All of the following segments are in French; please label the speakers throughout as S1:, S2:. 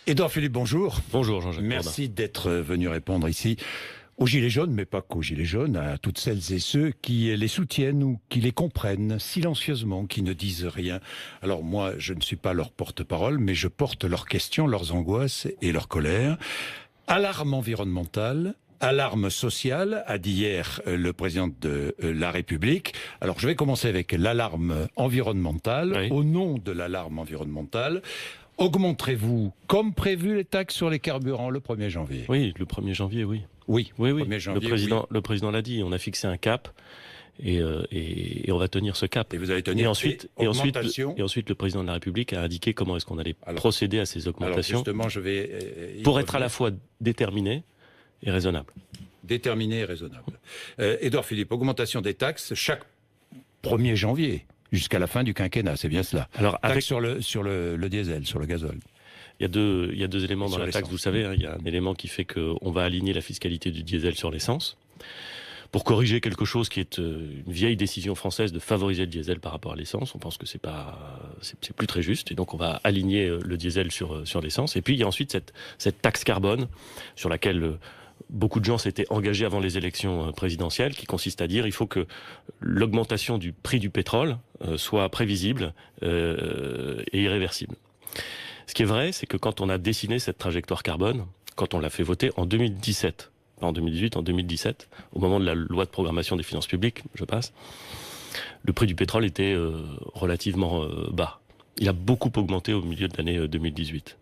S1: Édouard Philippe, bonjour.
S2: Bonjour Jean-Jacques.
S1: Merci d'être venu répondre ici aux Gilets jaunes, mais pas qu'aux Gilets jaunes, à toutes celles et ceux qui les soutiennent ou qui les comprennent silencieusement, qui ne disent rien. Alors moi, je ne suis pas leur porte-parole, mais je porte leurs questions, leurs angoisses et leur colère. Alarme environnementale, alarme sociale, a dit hier le président de la République. Alors je vais commencer avec l'alarme environnementale.
S2: Oui.
S1: Au nom de l'alarme environnementale, augmenterez-vous, comme prévu, les taxes sur les carburants le 1er janvier?
S2: Oui, le 1er janvier, oui.
S1: Oui,
S2: Oui.
S1: 1er janvier,
S2: Le président l'a dit, on a fixé un cap et on va tenir ce cap.
S1: Et vous allez tenir augmentation.
S2: Et ensuite, le président de la République a indiqué comment est-ce qu'on allait procéder à ces augmentations.
S1: Alors justement, je vais...
S2: pour être à la fois déterminé et raisonnable.
S1: Déterminé et raisonnable. Édouard Philippe, augmentation des taxes chaque 1er janvier, jusqu'à la fin du quinquennat, c'est bien cela.
S2: Alors,
S1: taxe sur le diesel, sur le gazole.
S2: Il y a deux éléments dans la taxe, vous savez. Il y a un élément qui fait qu'on va aligner la fiscalité du diesel sur l'essence, pour corriger quelque chose qui est une vieille décision française de favoriser le diesel par rapport à l'essence. On pense que c'est plus très juste, et donc on va aligner le diesel sur l'essence. Et puis il y a ensuite cette taxe carbone sur laquelle beaucoup de gens s'étaient engagés avant les élections présidentielles, qui consiste à dire il faut que l'augmentation du prix du pétrole soit prévisible et irréversible. Ce qui est vrai, c'est que quand on a dessiné cette trajectoire carbone, quand on l'a fait voter en 2017, pas en 2018, en 2017, au moment de la loi de programmation des finances publiques, le prix du pétrole était relativement bas. Il a beaucoup augmenté au milieu de l'année 2018,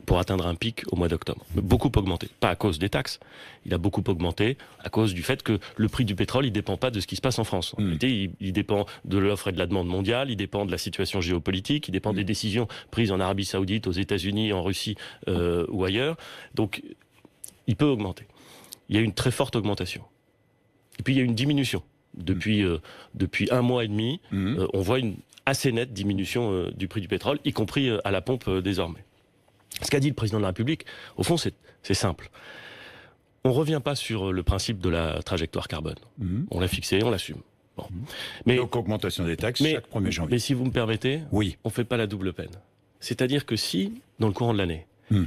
S2: pour atteindre un pic au mois d'octobre. Beaucoup augmenté. Pas à cause des taxes. Il a beaucoup augmenté à cause du fait que le prix du pétrole, il dépend pas de ce qui se passe en France. En réalité, il dépend de l'offre et de la demande mondiale, il dépend de la situation géopolitique, il dépend des décisions prises en Arabie Saoudite, aux États-Unis, en Russie ou ailleurs. Donc, il peut augmenter. Il y a une très forte augmentation. Et puis, il y a une diminution. Depuis un mois et demi, on voit une assez nette diminution du prix du pétrole, y compris à la pompe désormais. Ce qu'a dit le président de la République, au fond, c'est simple. On ne revient pas sur le principe de la trajectoire carbone. On l'a fixé, on l'assume. Bon. Mais,
S1: donc augmentation des taxes chaque 1er janvier.
S2: Mais si vous me permettez,
S1: oui,
S2: on ne fait pas la double peine. C'est-à-dire que si, dans le courant de l'année, il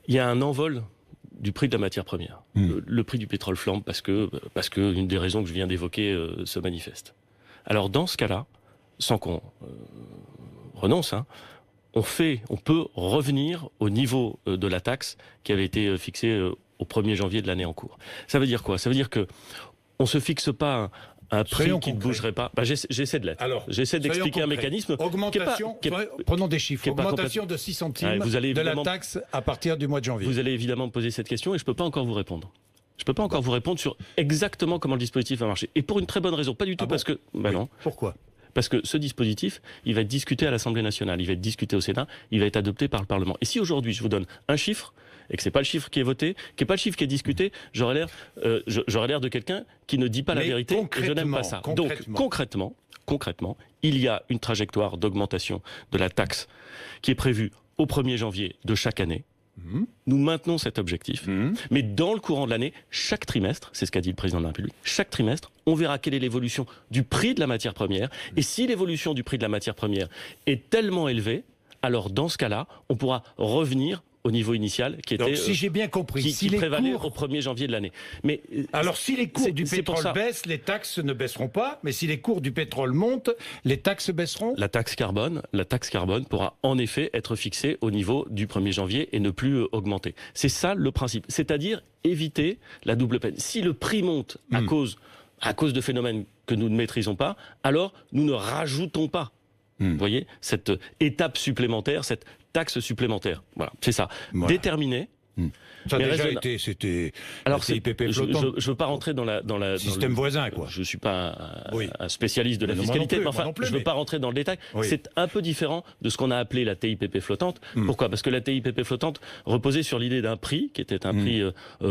S2: y a un envol du prix de la matière première, le prix du pétrole flambe parce que une des raisons que je viens d'évoquer se manifeste. Alors dans ce cas-là, sans qu'on renonce, on peut revenir au niveau de la taxe qui avait été fixée au 1er janvier de l'année en cours. Ça veut dire quoi? Ça veut dire que on se fixe pas un prix qui ne bougerait pas. J'essaie de l'être. J'essaie d'expliquer un mécanisme.
S1: Augmentation, prenons des chiffres. Augmentation de 6 centimes de la taxe à partir du mois de janvier.
S2: Vous allez évidemment me poser cette question et je ne peux pas encore vous répondre. Je ne peux pas encore vous répondre sur exactement comment le dispositif va marcher. Et pour une très bonne raison. Pas du tout parce que... non.
S1: Pourquoi?
S2: Parce que ce dispositif, il va être discuté à l'Assemblée nationale, il va être discuté au Sénat, il va être adopté par le Parlement. Et si aujourd'hui je vous donne un chiffre, et que c'est pas le chiffre qui est voté, qui est pas le chiffre qui est discuté, j'aurais l'air de quelqu'un qui ne dit pas la vérité, et je n'aime pas ça. Donc concrètement, il y a une trajectoire d'augmentation de la taxe qui est prévue au 1er janvier de chaque année. Nous maintenons cet objectif, mais dans le courant de l'année, chaque trimestre, c'est ce qu'a dit le président de la République, chaque trimestre, on verra quelle est l'évolution du prix de la matière première, et si l'évolution du prix de la matière première est tellement élevée, alors dans ce cas-là, on pourra revenir au niveau initial qui était
S1: donc, si j'ai bien compris,
S2: qui prévalait au 1er janvier de l'année. Mais
S1: alors si les cours du pétrole baissent, les taxes ne baisseront pas, mais si les cours du pétrole montent, les taxes baisseront?
S2: La taxe carbone pourra en effet être fixée au niveau du 1er janvier et ne plus augmenter. C'est ça le principe, c'est-à-dire éviter la double peine. Si le prix monte à cause de phénomènes que nous ne maîtrisons pas, alors nous ne rajoutons pas. Vous voyez, cette étape supplémentaire, cette taxe supplémentaire. Voilà, c'est ça. Voilà. Déterminé.
S1: Ça a déjà été, c'était la TIPP flottante.
S2: Je veux pas rentrer dans la
S1: système voisin, quoi.
S2: Je suis pas un spécialiste de la fiscalité, mais enfin, je veux pas rentrer dans le détail. C'est un peu différent de ce qu'on a appelé la TIPP flottante. Pourquoi? Parce que la TIPP flottante reposait sur l'idée d'un prix qui était un prix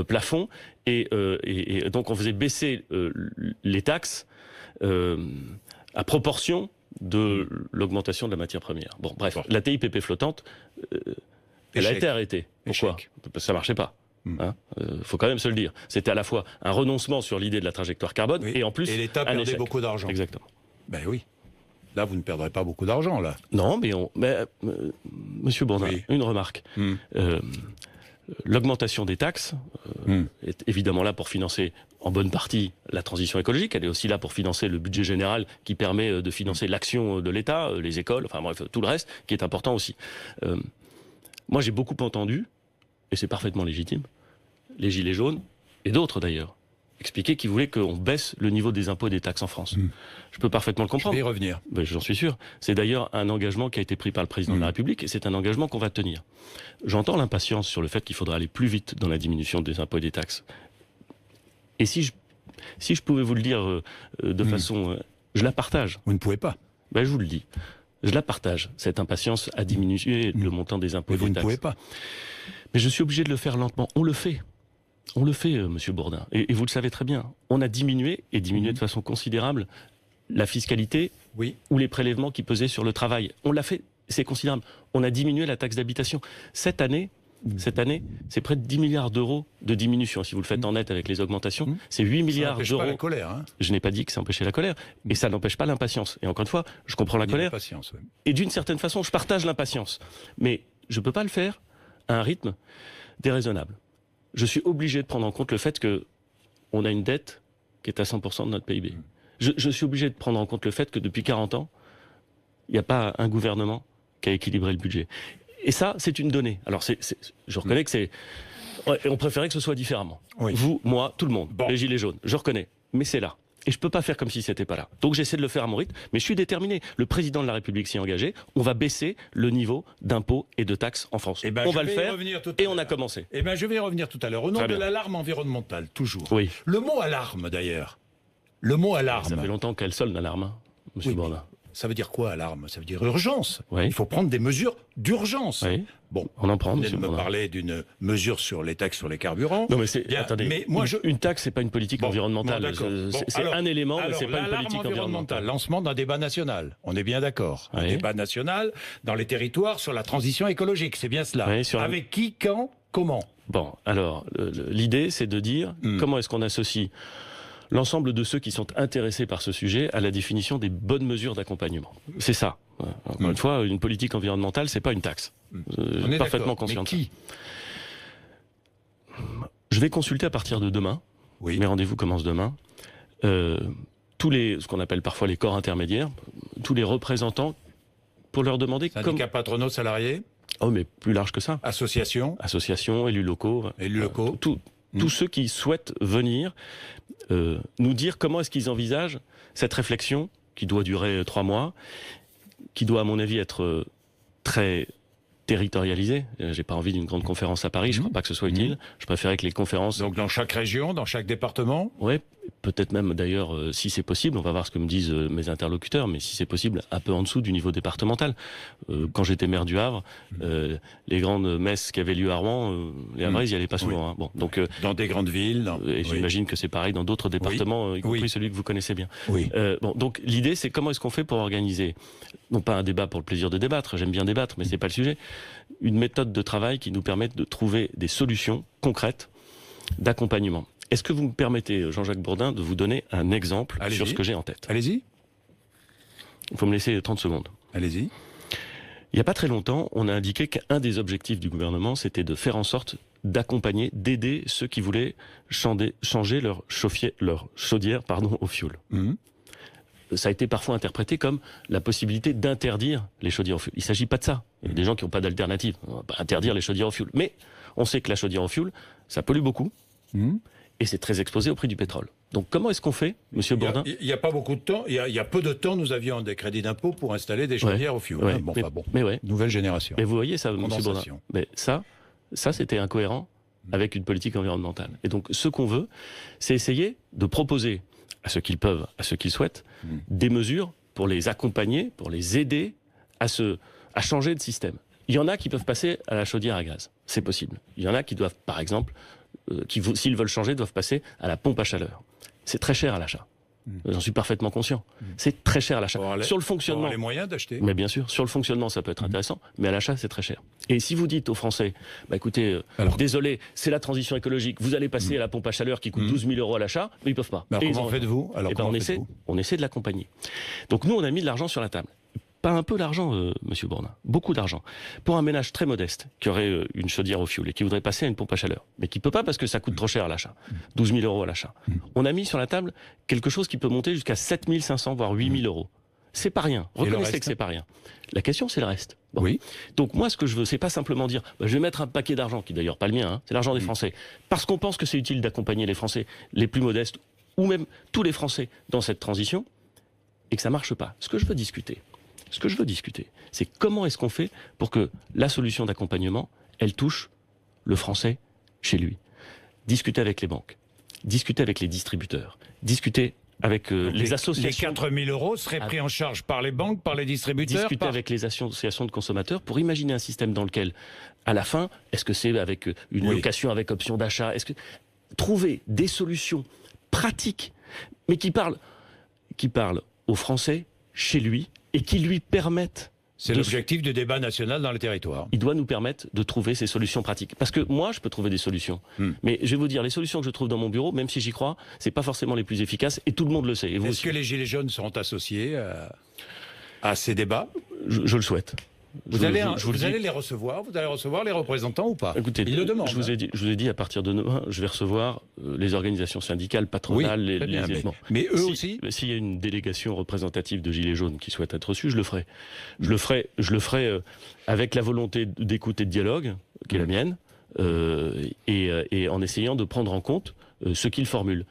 S2: plafond, et donc on faisait baisser les taxes à proportion de l'augmentation de la matière première. Bon, bref, la TIPP flottante, elle a été arrêtée. Pourquoi? Parce que ça marchait pas. Faut quand même se le dire. C'était à la fois un renoncement sur l'idée de la trajectoire carbone et en plus
S1: et l'État perdait beaucoup d'argent.
S2: Exactement.
S1: Ben oui. Là, vous ne perdrez pas beaucoup d'argent, là.
S2: Non, mais Monsieur Bourdin,
S1: Oui.
S2: une remarque. L'augmentation des taxes est évidemment là pour financer en bonne partie la transition écologique. Elle est aussi là pour financer le budget général qui permet de financer l'action de l'État, les écoles, enfin bref, tout le reste qui est important aussi. Moi, j'ai beaucoup entendu, et c'est parfaitement légitime, les Gilets jaunes, et d'autres d'ailleurs, expliquer qu'ils voulaient qu'on baisse le niveau des impôts et des taxes en France. Je peux parfaitement le comprendre.
S1: Je vais y revenir.
S2: Ben, j'en suis sûr. C'est d'ailleurs un engagement qui a été pris par le président de la République, et c'est un engagement qu'on va tenir. J'entends l'impatience sur le fait qu'il faudra aller plus vite dans la diminution des impôts et des taxes. Et si je pouvais vous le dire de façon... je la partage.
S1: Vous ne pouvez pas.
S2: Ben, je vous le dis. Je la partage, cette impatience à diminuer le montant des impôts et des taxes.
S1: Vous ne pouvez pas.
S2: Mais je suis obligé de le faire lentement. On le fait. On le fait, Monsieur Bourdin. Et vous le savez très bien. On a diminué, et diminué de façon considérable, la fiscalité ou les prélèvements qui pesaient sur le travail. On l'a fait, c'est considérable. On a diminué la taxe d'habitation. Cette année, c'est près de 10 milliards d'euros de diminution. Si vous le faites en net avec les augmentations, c'est 8 milliards d'euros. Ça
S1: n'empêche pas la colère. Hein.
S2: Je n'ai pas dit que ça empêchait la colère. Et ça n'empêche pas l'impatience. Et encore une fois, je comprends la colère. Et d'une certaine façon, je partage l'impatience. Mais je ne peux pas le faire à un rythme déraisonnable. Je suis obligé de prendre en compte le fait qu'on a une dette qui est à 100% de notre PIB. Je suis obligé de prendre en compte le fait que depuis 40 ans, il n'y a pas un gouvernement qui a équilibré le budget. Et ça, c'est une donnée. Alors, je reconnais que c'est... On préférait que ce soit différemment. Vous, moi, tout le monde, les Gilets jaunes, je reconnais. Mais c'est là. Et je ne peux pas faire comme si c'était pas là. Donc j'essaie de le faire à mon rythme, mais je suis déterminé. Le président de la République s'y est engagé. On va baisser le niveau d'impôts et de taxes en France. On va le faire et on a commencé.
S1: Eh ben, je vais y revenir tout à l'heure. Au nom de l'alarme environnementale, toujours.
S2: Oui.
S1: Le mot alarme, d'ailleurs. Le mot alarme.
S2: Ça fait longtemps qu'elle sonne l'alarme, hein, Monsieur Bourdin.
S1: Ça veut dire quoi, alarme? Ça veut dire urgence. Il faut prendre des mesures d'urgence.
S2: Bon, on en prend.
S1: Vous venez de me parler d'une mesure sur les taxes sur les carburants.
S2: Non, mais attendez. Mais moi, une taxe, c'est pas une politique environnementale. C'est un élément, mais c'est pas une politique environnementale.
S1: Lancement d'un débat national. On est bien d'accord. Un débat national dans les territoires sur la transition écologique. C'est bien cela. Avec qui, quand, comment?
S2: Bon, alors, l'idée, c'est de dire comment est-ce qu'on associe l'ensemble de ceux qui sont intéressés par ce sujet à la définition des bonnes mesures d'accompagnement. C'est ça. Encore une fois, une politique environnementale, c'est pas une taxe.
S1: On est
S2: parfaitement conscient de ça.
S1: Qui?
S2: Je vais consulter à partir de demain. Mes rendez-vous commencent demain. Ce qu'on appelle parfois les corps intermédiaires, tous les représentants, pour leur demander...
S1: Syndicats patronaux salariés?
S2: Oh, mais plus large que ça.
S1: Associations?
S2: Associations, élus locaux.
S1: Élus locaux.
S2: Tous ceux qui souhaitent venir nous dire comment est-ce qu'ils envisagent cette réflexion qui doit durer 3 mois, qui doit à mon avis être très territorialisée. J'ai pas envie d'une grande conférence à Paris, je crois pas que ce soit utile. Je préférais que les conférences...
S1: Donc dans chaque région, dans chaque département?
S2: Oui, peut-être même d'ailleurs, si c'est possible, on va voir ce que me disent mes interlocuteurs, mais si c'est possible, un peu en dessous du niveau départemental. Quand j'étais maire du Havre, les grandes messes qui avaient lieu à Rouen, les Havrais, ils y allaient pas souvent. Hein. Bon, donc,
S1: dans des grandes villes.
S2: Et j'imagine que c'est pareil dans d'autres départements, y compris celui que vous connaissez bien. Donc l'idée, c'est comment est-ce qu'on fait pour organiser, non pas un débat pour le plaisir de débattre, j'aime bien débattre, mais c'est pas le sujet, une méthode de travail qui nous permette de trouver des solutions concrètes d'accompagnement. Est-ce que vous me permettez, Jean-Jacques Bourdin, de vous donner un exemple sur ce que j'ai en tête?
S1: Allez-y.
S2: Il faut me laisser 30 secondes.
S1: Allez-y.
S2: Il n'y a pas très longtemps, on a indiqué qu'un des objectifs du gouvernement, c'était de faire en sorte d'accompagner, d'aider ceux qui voulaient changer leur chaudière au fioul. Ça a été parfois interprété comme la possibilité d'interdire les chaudières au fioul. Il ne s'agit pas de ça. Il y a des gens qui n'ont pas d'alternative. On ne va pas interdire les chaudières au fioul. Mais on sait que la chaudière au fioul, ça pollue beaucoup. Et c'est très exposé au prix du pétrole. Donc comment est-ce qu'on fait, Monsieur Bourdin?
S1: Il n'y a pas beaucoup de temps. Il y a peu de temps, nous avions des crédits d'impôt pour installer des chaudières au fioul. Nouvelle génération.
S2: Mais vous voyez ça, Monsieur Bourdin. Mais ça c'était incohérent avec une politique environnementale. Et donc ce qu'on veut, c'est essayer de proposer à ceux qu'ils peuvent, à ceux qu'ils souhaitent, des mesures pour les accompagner, pour les aider à changer de système. Il y en a qui peuvent passer à la chaudière à gaz. C'est possible. Il y en a qui doivent, par exemple, s'ils veulent changer, doivent passer à la pompe à chaleur. C'est très cher à l'achat. J'en suis parfaitement conscient. C'est très cher à l'achat. Sur le fonctionnement,
S1: les moyens d'acheter.
S2: Mais bien sûr, sur le fonctionnement, ça peut être intéressant, mais à l'achat, c'est très cher. Et si vous dites aux Français, écoutez, désolé, c'est la transition écologique, vous allez passer à la pompe à chaleur qui coûte 12 000 € à l'achat, mais ils peuvent pas.
S1: Alors comment faites-vous?
S2: On essaie de l'accompagner. Donc nous, on a mis de l'argent sur la table. Pas un peu d'argent, Monsieur Bourdin, beaucoup d'argent. Pour un ménage très modeste, qui aurait une chaudière au fioul et qui voudrait passer à une pompe à chaleur, mais qui peut pas parce que ça coûte trop cher à l'achat, 12 000 € à l'achat. On a mis sur la table quelque chose qui peut monter jusqu'à 7 500, voire 8 000 €. C'est pas rien. Reconnaissez que c'est pas rien. La question, c'est le reste. Bon.
S1: Oui.
S2: Donc moi, ce que je veux, c'est pas simplement dire, je vais mettre un paquet d'argent, qui d'ailleurs pas le mien, c'est l'argent des Français, parce qu'on pense que c'est utile d'accompagner les Français les plus modestes, ou même tous les Français dans cette transition, et que ça marche pas. Ce que je veux discuter, c'est comment est-ce qu'on fait pour que la solution d'accompagnement, elle touche le Français chez lui. Discuter avec les banques, discuter avec les distributeurs, discuter avec les associations.
S1: Les 4 000 € seraient pris en charge par les banques, par les distributeurs.
S2: Discuter avec les associations de consommateurs pour imaginer un système dans lequel, à la fin, est-ce que c'est avec une location avec option d'achat, est-ce que trouver des solutions pratiques, mais qui parlent aux Français chez lui et qui lui permettent.
S1: C'est l'objectif du débat national dans les territoires.
S2: Il doit nous permettre de trouver ces solutions pratiques. Parce que moi, je peux trouver des solutions. Mais je vais vous dire, les solutions que je trouve dans mon bureau, même si j'y crois, c'est pas forcément les plus efficaces et tout le monde le sait.
S1: Est-ce que les Gilets jaunes seront associés à ces débats?
S2: Je le souhaite.
S1: Vous allez les recevoir? Vous allez recevoir les représentants ou pas?
S2: Écoutez,
S1: ils le demandent.
S2: Je vous ai dit, à partir de demain, je vais recevoir les organisations syndicales, patronales,
S1: mais eux aussi.
S2: S'il y a une délégation représentative de Gilets jaunes qui souhaite être reçue, je le ferai. Je le ferai avec la volonté d'écoute et de dialogue, qui est la mienne, et en essayant de prendre en compte ce qu'ils formulent.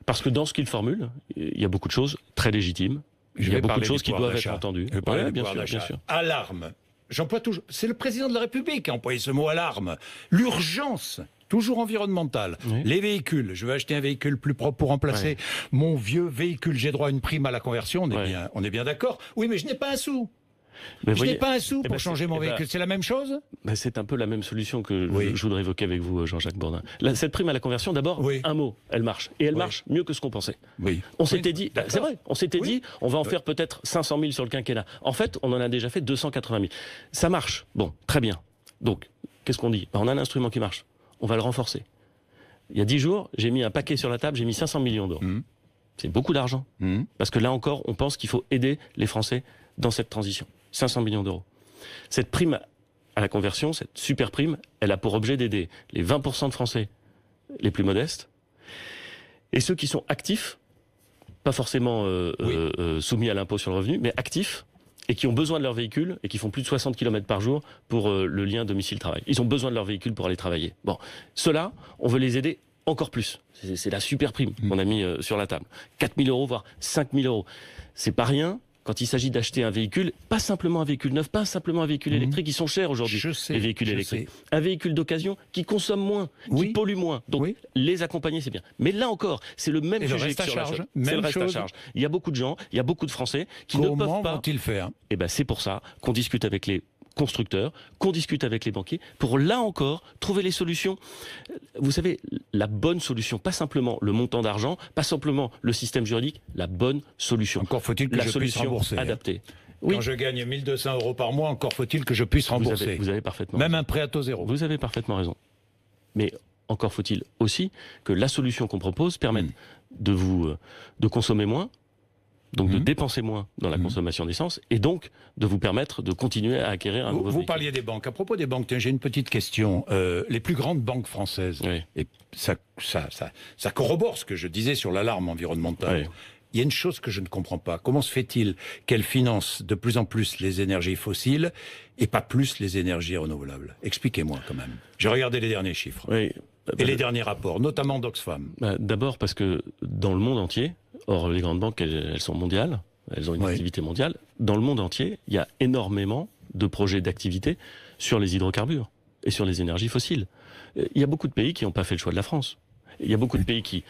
S2: Parce que dans ce qu'ils formulent, il y a beaucoup de choses très légitimes. Il y a beaucoup de choses qui doivent être entendues.
S1: Bien sûr. Alarme. J'emploie toujours. C'est le président de la République qui a employé ce mot alarme. L'urgence. Toujours environnementale. Oui. Les véhicules. Je veux acheter un véhicule plus propre pour remplacer mon vieux véhicule. J'ai droit à une prime à la conversion. On est bien d'accord. Oui, mais je n'ai pas un sou. Je n'ai pas un sou pour changer mon véhicule. C'est la même chose?
S2: C'est un peu la même solution que je voudrais évoquer avec vous, Jean-Jacques Bourdin. Cette prime à la conversion, d'abord, un mot, elle marche. Et elle marche mieux que ce qu'on pensait. On s'était dit, c'est vrai, on s'était dit, on va en faire peut-être 500 000 sur le quinquennat. En fait, on en a déjà fait 280 000. Ça marche. Bon, très bien. Donc, qu'est-ce qu'on dit? On a un instrument qui marche. On va le renforcer. Il y a 10 jours, j'ai mis un paquet sur la table, j'ai mis 500 millions €. C'est beaucoup d'argent. Parce que là encore, on pense qu'il faut aider les Français dans cette transition. 500 millions €. Cette prime à la conversion, cette super prime, elle a pour objet d'aider les 20% de Français les plus modestes et ceux qui sont actifs, pas forcément soumis à l'impôt sur le revenu, mais actifs et qui ont besoin de leur véhicule et qui font plus de 60 km par jour pour le lien domicile-travail. Ils ont besoin de leur véhicule pour aller travailler. Bon, ceux-là, on veut les aider encore plus. C'est la super prime qu'on a mis sur la table. 4 000 €, voire 5 000 €. C'est pas rien. Quand il s'agit d'acheter un véhicule, pas simplement un véhicule neuf, pas simplement un véhicule électrique, ils sont chers aujourd'hui, les véhicules électriques. Un véhicule d'occasion qui consomme moins, qui pollue moins. Donc les accompagner, c'est bien. Mais là encore, c'est le même sujet que sur la charge. C'est le reste à charge. Il y a beaucoup de gens, il y a beaucoup de Français qui ne peuvent pas.
S1: Comment vont-ils faire?
S2: Eh ben, c'est pour ça qu'on discute avec les constructeurs, qu'on discute avec les banquiers, pour là encore trouver les solutions. Vous savez, la bonne solution, pas simplement le montant d'argent, pas simplement le système juridique, la bonne solution.
S1: Encore faut-il que je puisse rembourser.
S2: Adaptée.
S1: Quand je gagne 1 200 € par mois, encore faut-il que je puisse rembourser.
S2: Vous avez parfaitement
S1: Même
S2: raison.
S1: Un prêt à taux zéro.
S2: Vous avez parfaitement raison. Mais encore faut-il aussi que la solution qu'on propose permette de consommer moins, donc de dépenser moins dans la consommation d'essence, et donc de vous permettre de continuer à acquérir un nouveau véhicule.
S1: Vous parliez des banques. À propos des banques, j'ai une petite question. Les plus grandes banques françaises, et ça corrobore ce que je disais sur l'alarme environnementale. Il y a une chose que je ne comprends pas. Comment se fait-il qu'elles financent de plus en plus les énergies fossiles et pas plus les énergies renouvelables? Expliquez-moi quand même. J'ai regardé les derniers chiffres. Et les derniers rapports, notamment d'Oxfam.
S2: D'abord parce que dans le monde entier, or les grandes banques, elles sont mondiales, elles ont une activité mondiale, dans le monde entier, il y a énormément de projets d'activité sur les hydrocarbures et sur les énergies fossiles. Il y a beaucoup de pays qui n'ont pas fait le choix de la France. Il y a beaucoup de pays qui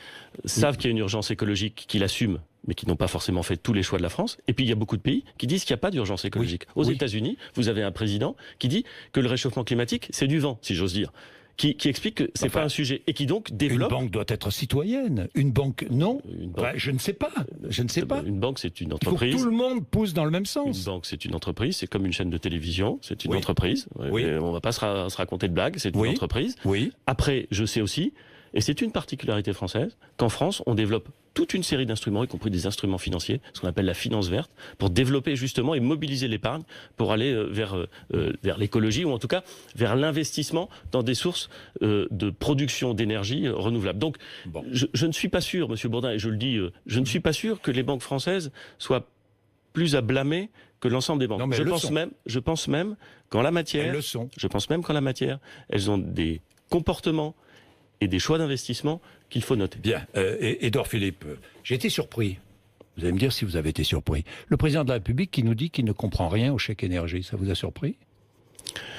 S2: savent qu'il y a une urgence écologique, qui l'assument, mais qui n'ont pas forcément fait tous les choix de la France. Et puis il y a beaucoup de pays qui disent qu'il n'y a pas d'urgence écologique. Aux États-Unis, vous avez un président qui dit que le réchauffement climatique, c'est du vent, si j'ose dire. qui explique que c'est pas un sujet et qui donc développe.
S1: Une banque doit être citoyenne. Une banque, non. Je ne sais pas. Je ne sais pas.
S2: Une banque, c'est une entreprise.
S1: Il faut que tout le monde pousse dans le même sens.
S2: Une banque, c'est une entreprise. C'est comme une chaîne de télévision. C'est une entreprise.
S1: Oui.
S2: On va pas se raconter de blagues. C'est une entreprise.
S1: Oui.
S2: Après, je sais aussi, et c'est une particularité française, qu'en France, on développe toute une série d'instruments, y compris des instruments financiers, ce qu'on appelle la finance verte, pour développer justement et mobiliser l'épargne pour aller vers l'écologie, ou en tout cas vers l'investissement dans des sources de production d'énergie renouvelable. Donc, je ne suis pas sûr, Monsieur Bourdin, et je le dis, je ne suis pas sûr que les banques françaises soient plus à blâmer que l'ensemble des banques.
S1: Non, mais
S2: je pense même qu'en la matière,
S1: elles le sont.
S2: Je pense même qu'en la matière, elles ont des comportements et des choix d'investissement qu'il faut noter.
S1: Bien. Édouard Philippe, j'ai été surpris. Vous allez me dire si vous avez été surpris. Le président de la République qui nous dit qu'il ne comprend rien au chèque énergie, ça vous a surpris ?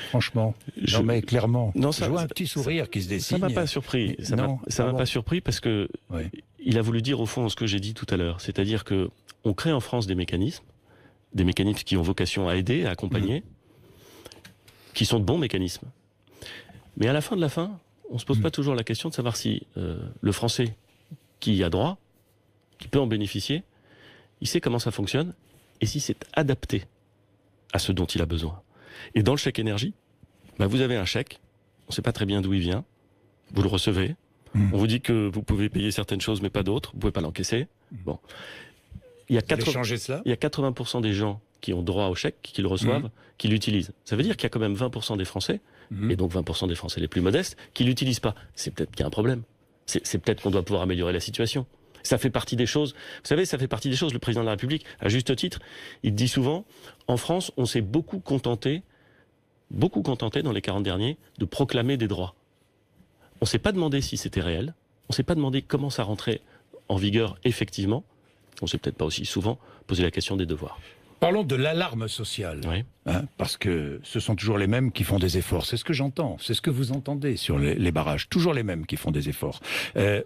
S1: Franchement. Non, mais clairement.
S2: Non,
S1: je vois un petit sourire qui se dessine.
S2: Ça m'a pas surpris. Ça m'a pas surpris parce que il a voulu dire au fond ce que j'ai dit tout à l'heure. C'est-à-dire que on crée en France des mécanismes qui ont vocation à aider, à accompagner, qui sont de bons mécanismes. Mais à la fin de la fin, on ne se pose pas toujours la question de savoir si le Français qui y a droit, qui peut en bénéficier, il sait comment ça fonctionne et si c'est adapté à ce dont il a besoin. Et dans le chèque énergie, vous avez un chèque, on ne sait pas très bien d'où il vient, vous le recevez, on vous dit que vous pouvez payer certaines choses mais pas d'autres, vous ne pouvez pas l'encaisser. Bon. Il y a 80% des gens qui ont droit au chèque, qui le reçoivent, qui l'utilisent. Ça veut dire qu'il y a quand même 20% des Français, et donc 20% des Français les plus modestes, qui l'utilisent pas. C'est peut-être qu'il y a un problème. C'est peut-être qu'on doit pouvoir améliorer la situation. Ça fait partie des choses. Vous savez, ça fait partie des choses. Le président de la République, à juste titre, il dit souvent, en France, on s'est beaucoup contenté dans les 40 derniers, de proclamer des droits. On s'est pas demandé si c'était réel. On s'est pas demandé comment ça rentrait en vigueur effectivement. On s'est peut-être pas aussi souvent posé la question des devoirs.
S1: Parlons de l'alarme sociale, parce que ce sont toujours les mêmes qui font des efforts. C'est ce que j'entends, c'est ce que vous entendez sur les barrages. Toujours les mêmes qui font des efforts.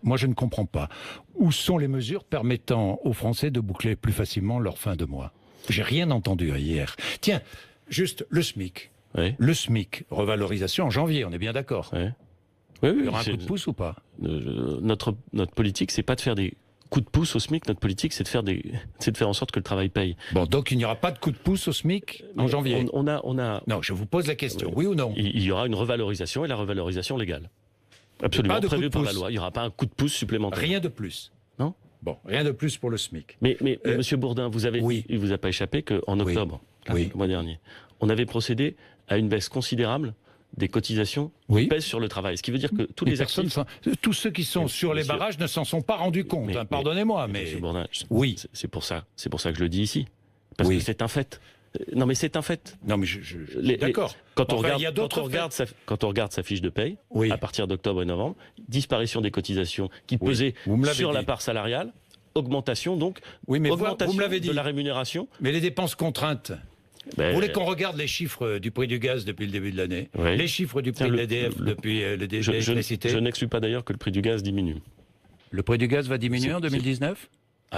S1: Moi, je ne comprends pas. Où sont les mesures permettant aux Français de boucler plus facilement leur fin de mois ? J'ai rien entendu hier. Tiens, juste le SMIC. Le SMIC, revalorisation en janvier, on est bien d'accord.
S2: Oui,
S1: il y aura un coup de pouce ou pas ?
S2: Notre politique, c'est pas de faire des coup de pouce au SMIC, notre politique, c'est de faire en sorte que le travail paye.
S1: Bon, donc il n'y aura pas de coup de pouce au SMIC en janvier.
S2: On a.
S1: Non, je vous pose la question, oui ou non ?
S2: Il y aura une revalorisation et la revalorisation légale. Absolument, prévue par la loi. Il n'y aura pas un coup de pouce supplémentaire.
S1: Rien de plus.
S2: Non ?
S1: Bon, rien de plus pour le SMIC.
S2: Mais Monsieur Bourdin, il vous a pas échappé qu'en octobre, le mois dernier, on avait procédé à une baisse considérable des cotisations qui pèsent sur le travail. Ce qui veut dire que
S1: tous ceux qui sont sur les barrages ne s'en sont pas rendus compte. Pardonnez-moi, mais
S2: Monsieur Bourdin, c'est pour ça que je le dis ici, parce que c'est un fait. Non, mais c'est un fait.
S1: Non, mais d'accord.
S2: Quand on regarde sa fiche de paye, à partir d'octobre et novembre, disparition des cotisations qui pesaient sur la part salariale, augmentation de la rémunération.
S1: Mais les dépenses contraintes. Vous voulez qu'on regarde les chiffres du prix du gaz depuis le début de l'année ? Les chiffres du prix de l'EDF depuis l'électricité ?
S2: Je n'exclus pas d'ailleurs que le prix du gaz diminue.
S1: Le prix du gaz va diminuer en 2019 ?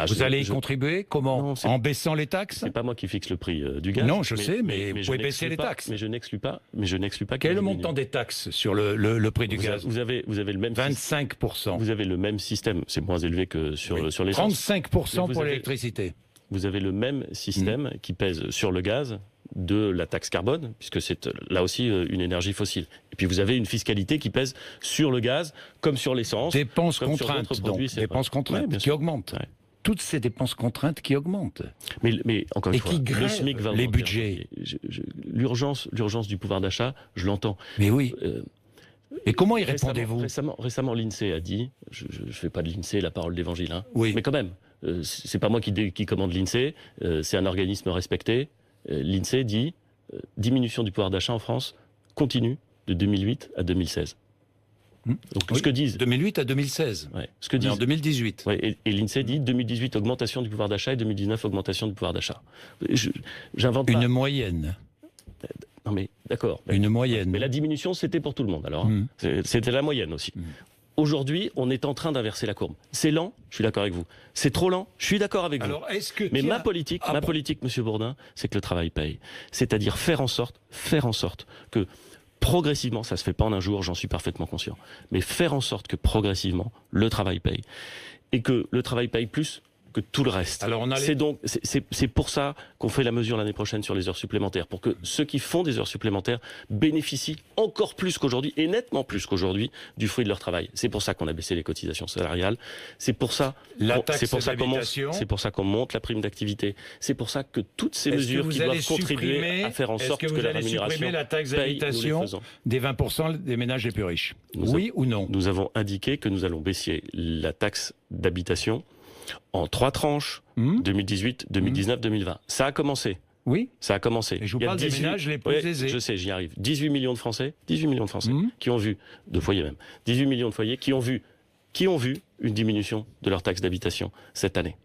S1: Vous allez y contribuer ? Comment ? En baissant les taxes ?
S2: C'est pas moi qui fixe le prix du gaz.
S1: Non, je sais, mais vous pouvez baisser les taxes.
S2: Mais je n'exclus pas.
S1: Quel est le montant des taxes sur le prix du gaz ?
S2: Vous avez le même
S1: 25%.
S2: Vous avez le même système. C'est moins élevé que sur l'essence.
S1: 35% pour l'électricité.
S2: Vous avez le même système qui pèse sur le gaz de la taxe carbone, puisque c'est là aussi une énergie fossile. Et puis vous avez une fiscalité qui pèse sur le gaz, comme sur l'essence.
S1: Dépenses contraintes, donc. Dépenses contraintes qui augmentent. Ouais. Toutes ces dépenses contraintes qui augmentent.
S2: Mais encore une fois,
S1: le SMIC va les budgets.
S2: L'urgence du pouvoir d'achat, je l'entends.
S1: Mais oui. Et comment y répondez-vous ?
S2: Récemment, l'INSEE a dit, je ne fais pas de l'INSEE la parole d'évangile,
S1: mais
S2: quand même, c'est pas moi qui commande l'INSEE, c'est un organisme respecté. L'INSEE dit diminution du pouvoir d'achat en France continue de 2008 à 2016. Donc, ce que disent
S1: 2008 à 2016.
S2: Ce que disent
S1: en 2018.
S2: Et l'INSEE dit 2018 augmentation du pouvoir d'achat et 2019 augmentation du pouvoir d'achat. J'invente
S1: une moyenne.
S2: Non mais d'accord.
S1: Une moyenne.
S2: Mais la diminution c'était pour tout le monde alors. C'était la moyenne aussi. Aujourd'hui, on est en train d'inverser la courbe. C'est lent, je suis d'accord avec vous. C'est trop lent, je suis d'accord avec vous. Mais ma politique, Monsieur Bourdin, c'est que le travail paye. C'est-à-dire faire en sorte que progressivement, ça se fait pas en un jour, j'en suis parfaitement conscient, mais faire en sorte que progressivement, le travail paye. Et que le travail paye plus que tout le reste.
S1: Alors
S2: c'est pour ça qu'on fait la mesure l'année prochaine sur les heures supplémentaires, pour que ceux qui font des heures supplémentaires bénéficient encore plus qu'aujourd'hui, et nettement plus qu'aujourd'hui, du fruit de leur travail. C'est pour ça qu'on a baissé les cotisations salariales, c'est pour ça qu'on monte la prime d'activité, c'est pour ça que toutes ces mesures qui doivent contribuer à faire en sorte que la rémunération
S1: supprimer la taxe d'habitation des 20% des ménages les plus riches? Oui ou non?
S2: Nous avons indiqué que nous allons baisser la taxe d'habitation en 3 tranches, 2018, 2019, 2020. Ça a commencé.
S1: Oui.
S2: Ça a commencé.
S1: Et je vous parle des ménages les plus aisés.
S2: Je sais, j'y arrive. 18 millions de Français qui ont vu, de foyers même, 18 millions de foyers qui ont vu une diminution de leur taxe d'habitation cette année.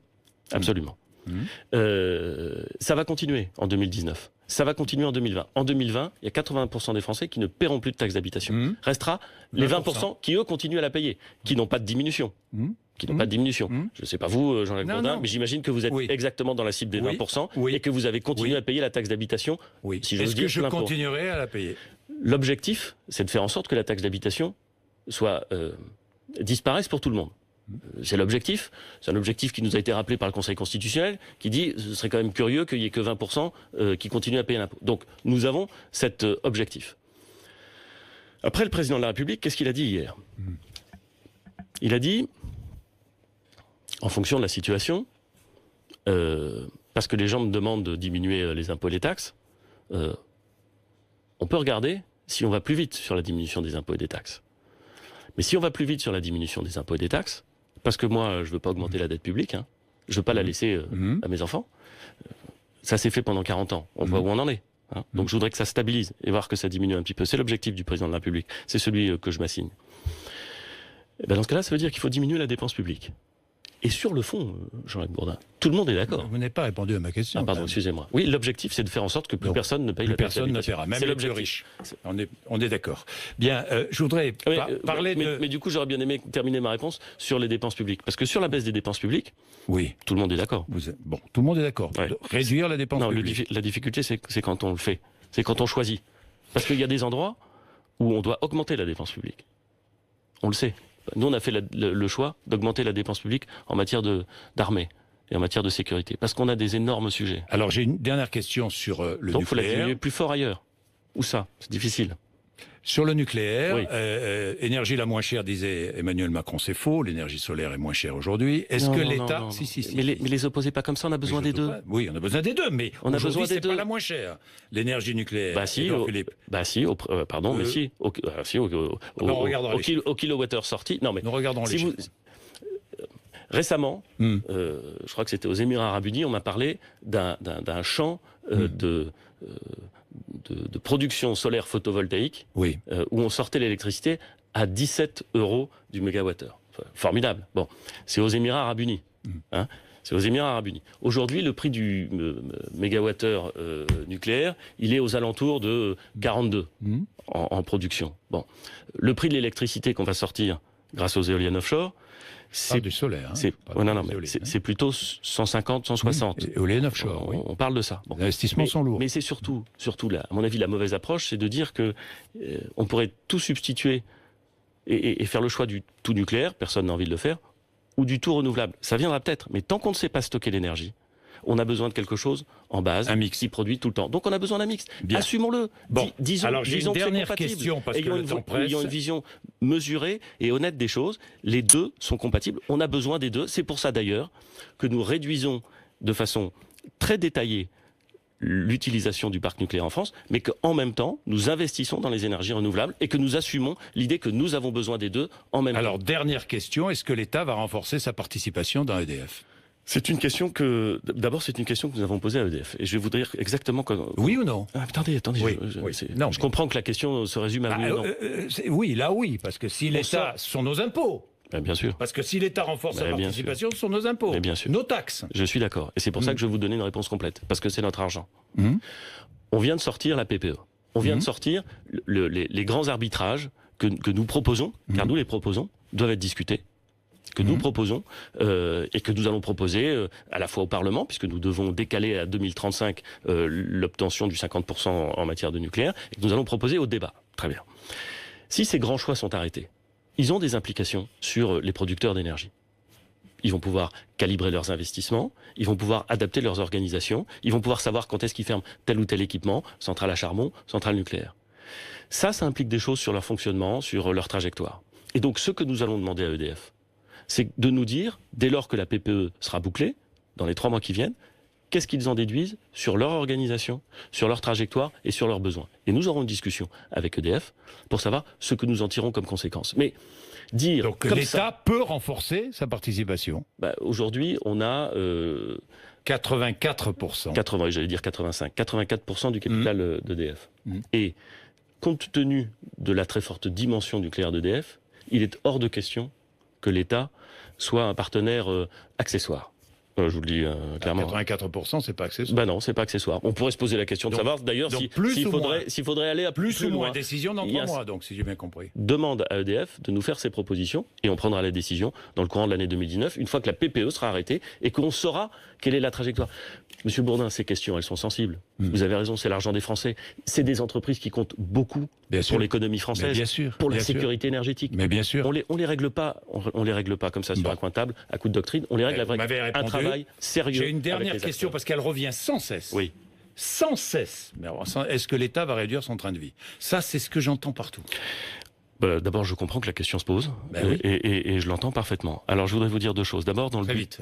S2: Absolument. Ça va continuer en 2019. Ça va continuer en 2020. En 2020, il y a 80% des Français qui ne paieront plus de taxe d'habitation. Restera les 20% qui, eux, continuent à la payer, qui n'ont pas de diminution. Je ne sais pas vous, Jean-Luc Bourdin, mais j'imagine que vous êtes exactement dans la cible des 20% et que vous avez continué à payer la taxe d'habitation.
S1: Oui.
S2: Si
S1: Est-ce que je continuerai à la payer?
S2: L'objectif, c'est de faire en sorte que la taxe d'habitation disparaisse pour tout le monde. C'est l'objectif. C'est un objectif qui nous a été rappelé par le Conseil constitutionnel, qui dit ce serait quand même curieux qu'il n'y ait que 20% qui continuent à payer l'impôt. Donc nous avons cet objectif. Après, le président de la République, qu'est-ce qu'il a dit hier? Il a dit, en fonction de la situation, parce que les gens me demandent de diminuer les impôts et les taxes, on peut regarder si on va plus vite sur la diminution des impôts et des taxes. Mais si on va plus vite sur la diminution des impôts et des taxes, parce que moi, je ne veux pas augmenter la dette publique, je ne veux pas la laisser à mes enfants, ça s'est fait pendant 40 ans, on voit où on en est. Donc je voudrais que ça stabilise et voir que ça diminue un petit peu. C'est l'objectif du président de la République, c'est celui que je m'assigne. Et dans ce cas-là, ça veut dire qu'il faut diminuer la dépense publique. Et sur le fond, Jean-Luc Bourdin, tout le monde est d'accord.
S1: Vous n'avez pas répondu à ma question.
S2: Ah pardon, excusez-moi. Oui, l'objectif, c'est de faire en sorte que plus personne ne paye la taxe d'habitation.
S1: Même les plus riches. On est d'accord. Bien, je voudrais parler de...
S2: Mais du coup, j'aurais bien aimé terminer ma réponse sur les dépenses publiques. Parce que sur la baisse des dépenses publiques, tout le monde est d'accord.
S1: Bon, tout le monde est d'accord. Ouais. Réduire la dépense publique.
S2: La difficulté, c'est quand on le fait. C'est quand on choisit. Parce qu'il y a des endroits où on doit augmenter la dépense publique. On le sait. Nous, on a fait le choix d'augmenter la dépense publique en matière d'armée et en matière de sécurité, parce qu'on a des énormes sujets.
S1: Alors, j'ai une dernière question sur le nucléaire.
S2: Donc, il faut la diminuer plus fort ailleurs. Où ça? C'est difficile.
S1: Sur le nucléaire, énergie la moins chère, disait Emmanuel Macron, c'est faux. L'énergie solaire est moins chère aujourd'hui. Est-ce que l'État...
S2: Mais les opposez pas comme ça, on a besoin des deux.
S1: Oui, on a besoin des deux, mais aujourd'hui, c'est pas la moins chère, l'énergie nucléaire.
S2: Bah si, pardon, mais si. Au kilowattheure sorti. Non, mais
S1: nous regardons les chiffres.
S2: Récemment, je crois que c'était aux Émirats Arabes Unis, on m'a parlé d'un champ de production solaire photovoltaïque où on sortait l'électricité à 17 € du mégawattheure. Formidable. Bon, c'est aux Émirats Arabes Unis. C'est aux Émirats Arabes Unis. Aujourd'hui, le prix du mégawattheure nucléaire, il est aux alentours de 42 en production. Bon, le prix de l'électricité qu'on va sortir grâce aux éoliennes offshore,
S1: c'est du solaire.
S2: C'est plutôt 150, 160.
S1: Éoliennes offshore.
S2: On parle de ça.
S1: Bon. Les investissements sont lourds.
S2: Mais c'est surtout là, à mon avis, la mauvaise approche, c'est de dire que on pourrait tout substituer et faire le choix du tout nucléaire, personne n'a envie de le faire, ou du tout renouvelable. Ça viendra peut-être, mais tant qu'on ne sait pas stocker l'énergie, on a besoin de quelque chose en base, un mix qui produit tout le temps. Donc on a besoin d'un mix. Assumons-le.
S1: Bon, alors j'ai une dernière question parce que le temps presse.
S2: Ayant une vision mesurée et honnête des choses, les deux sont compatibles. On a besoin des deux. C'est pour ça d'ailleurs que nous réduisons de façon très détaillée l'utilisation du parc nucléaire en France, mais qu'en même temps, nous investissons dans les énergies renouvelables et que nous assumons l'idée que nous avons besoin des deux en même temps.
S1: Alors, dernière question, est-ce que l'État va renforcer sa participation dans EDF ?
S2: C'est une question que nous avons posée à EDF. Et je vais vous dire exactement comment...
S1: Oui ou non ?
S2: Attendez. Je comprends que la question se résume à oui ou non.
S1: Oui, parce que si l'État, ce sont nos impôts.
S2: Bien sûr.
S1: Parce que si l'État renforce sa participation, ce sont nos impôts, nos taxes.
S2: Je suis d'accord. Et c'est pour ça que je vais vous donner une réponse complète. Parce que c'est notre argent. On vient de sortir la PPE. On vient de sortir les grands arbitrages que nous proposons, car nous les proposons, doivent être discutés. Que nous proposons et que nous allons proposer à la fois au Parlement, puisque nous devons décaler à 2035 l'obtention du 50% en matière de nucléaire, et que nous allons proposer au débat. Très bien. Si ces grands choix sont arrêtés, ils ont des implications sur les producteurs d'énergie. Ils vont pouvoir calibrer leurs investissements, ils vont pouvoir adapter leurs organisations, ils vont pouvoir savoir quand est-ce qu'ils ferment tel ou tel équipement, centrale à charbon, centrale nucléaire. Ça implique des choses sur leur fonctionnement, sur leur trajectoire. Et donc ce que nous allons demander à EDF, c'est de nous dire, dès lors que la PPE sera bouclée, dans les 3 mois qui viennent, qu'est-ce qu'ils en déduisent sur leur organisation, sur leur trajectoire et sur leurs besoins. Et nous aurons une discussion avec EDF pour savoir ce que nous en tirons comme conséquence. Mais dire
S1: donc l'État peut renforcer sa participation.
S2: Aujourd'hui, on a
S1: 84%.
S2: J'allais dire 85. 84% du capital d'EDF. Et compte tenu de la très forte dimension nucléaire d'EDF, il est hors de question que l'État soit un partenaire accessoire. Je vous le dis clairement.
S1: 84%, c'est pas accessoire.
S2: Non, c'est pas accessoire. On pourrait se poser la question de savoir, d'ailleurs, s'il faudrait aller à plus ou moins.
S1: Décision dans 3 mois, donc, si j'ai bien compris.
S2: Demande à EDF de nous faire ses propositions, et on prendra la décision dans le courant de l'année 2019, une fois que la PPE sera arrêtée, et qu'on saura quelle est la trajectoire. Monsieur Bourdin, ces questions, elles sont sensibles. Vous avez raison, c'est l'argent des Français. C'est des entreprises qui comptent beaucoup pour l'écononomie française, pour la sécurité énergétique.
S1: Mais bien sûr.
S2: On les règle pas comme ça sur un coin de table, à coup de doctrine. On les règle avec un travail sérieux.
S1: J'ai une dernière question, parce qu'elle revient sans cesse.
S2: Oui.
S1: Sans cesse. Mais est-ce que l'État va réduire son train de vie? Ça, c'est ce que j'entends partout.
S2: D'abord, je comprends que la question se pose,
S1: oui.
S2: et je l'entends parfaitement. Alors, je voudrais vous dire 2 choses. D'abord, dans le
S1: vite.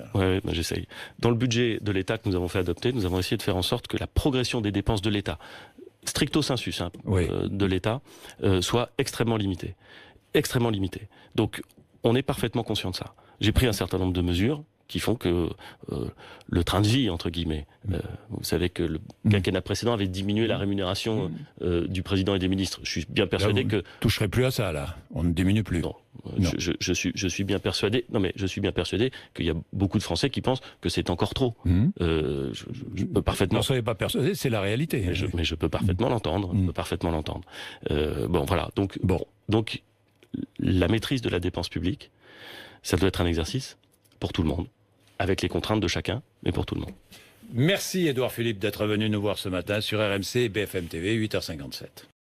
S2: J'essaye. Dans le budget de l'État que nous avons fait adopter, nous avons essayé de faire en sorte que la progression des dépenses de l'État, stricto sensu, de l'État, soit extrêmement limitée. Extrêmement limitée. Donc, on est parfaitement conscient de ça. J'ai pris un certain nombre de mesures qui font que le train de vie, entre guillemets, vous savez que le quinquennat précédent avait diminué la rémunération du président et des ministres. Je suis bien persuadé que...
S1: toucherez plus à ça, là. On ne diminue plus.
S2: Non. Je suis bien persuadé. Non, mais je suis bien persuadé qu'il y a beaucoup de Français qui pensent que c'est encore trop. Je peux parfaitement...
S1: Ne soyez pas persuadé, c'est la réalité.
S2: Mais je peux parfaitement l'entendre. Je peux parfaitement l'entendre. Voilà. Donc, la maîtrise de la dépense publique, ça doit être un exercice pour tout le monde, avec les contraintes de chacun, mais pour tout le monde.
S1: Merci Édouard Philippe d'être venu nous voir ce matin sur RMC et BFM TV, 8h57.